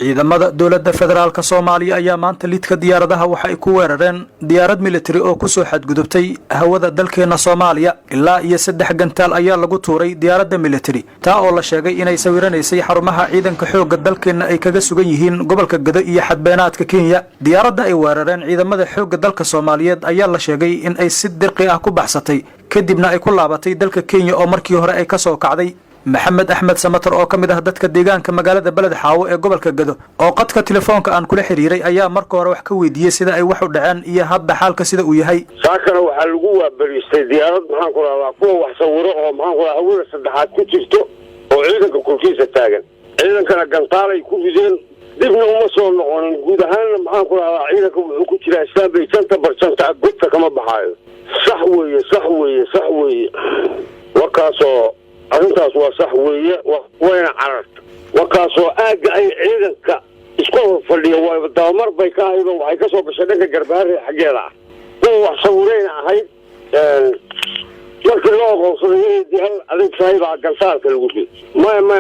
ciidamada dowladda federaalka Soomaaliya ayaa maanta lidka diyaaradaha waxa ay ku weerareen diyaarad military oo ku soo xadgudubtay hawada dalkeena Soomaaliya ilaa iyo 3 gantaal ayaa lagu tuuray diyaaradda military taa oo la sheegay inay sawiranaysay xarumaha ciidanka xoogga dalkeena ay kaga sugan yihiin gobolka Gado iyo xadbeenaadka Kenya diyaaradda ay weerareen ciidamada xoogga dalka Soomaaliyeed ayaa la sheegay in ay si dirqi ah ku baxsatay kadibna ay ku laabatay dalka Kenya oo markii hore ay ka soo kacday محمد أحمد سمتر أو كم ده دتك ديجان كمجال بلد حاوي قبل كجدو أو قد كتلفون كأن كل حريري أيام مركو روح كوي دي سيدا أي واحد عن يهاد حال كسيدا ويهي ساكنوا وحلقوها بالاستديارات محنقول على قوة وحصوروها محنقول أول صدحات كتشتو وعيدك كل شيء ستاجن عيدك كان قنطارة يكون في زين دبنا ومصون ونقول هان محنقول على عيدك وكتير إسلام بيتنت برشنت عقدت كما بحاله صحوي وكاسو أنتاس وصحوية وين عرفت وكاسو أي عيدك إسكوه فلي ودامر بيكاهي وحيكسو بشدك الجرباري حقيلا هو صورين هاي لكن لو قصدي دي هل عليك صاحب على الجلسات الوجود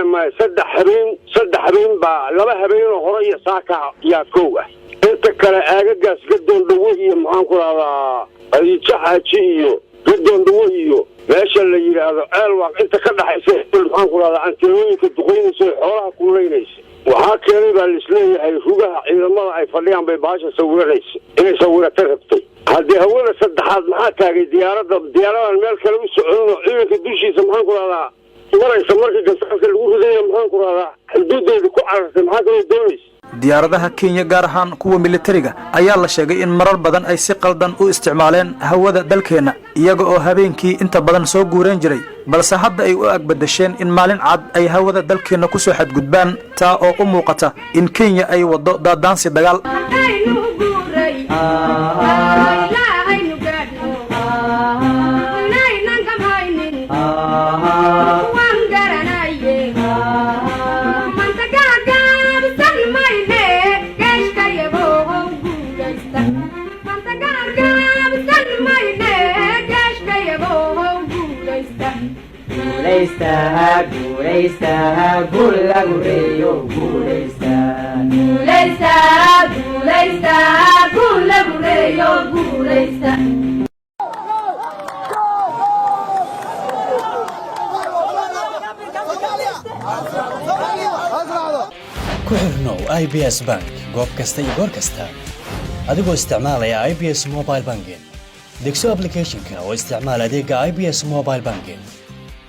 ما سد حبين با لما حبين هرية ساكا يا كوه انت كلا أجاس قدون دوهي معاكم على أي تحاجيو قدون دوهيو meesha la yiraahdo alwaaq inta ka dhaxaysay waxaan ku raada antiloyinka duqeynaysa xoolaha kuuleynaysa waxa keenay baa isleeyahay rugaha ciidamada ay fadhiyaan bay baasha sawiraysa inay sawirata rabtay hadii hawada saddexaad maxaa taagay diyaaradan meel kale u socono ciidanka dushiisa maxaan ku raada maraysa markii gasaanka lagu ridayo maxaan ku raada xuduudeeda ku carartay maxaa kale doonaysa diyaaradaha Kenya gaar ahaan kuwa militariga ayaa la sheegay in marar badan ay si qaldan u isticmaaleen hawada dalkeena iyaga oo habeenkii inta badan soo guureen jiray balse hadda ay u agbadasheen in maalin cad ay hawada dalkeena ku soo xadgudbaan taa oo u muuqata in Kenya ay wado daadaansi dagaal Gureysta, gulla gureyo, gureysta. Gulla gureyo, gureysta. ku xirnow IBS Bank goob kasta iyo goor kasta adigoo isticmaalaya IBS Mobile Banking degso application-ka oo isticmaal adeega IBS Mobile Banking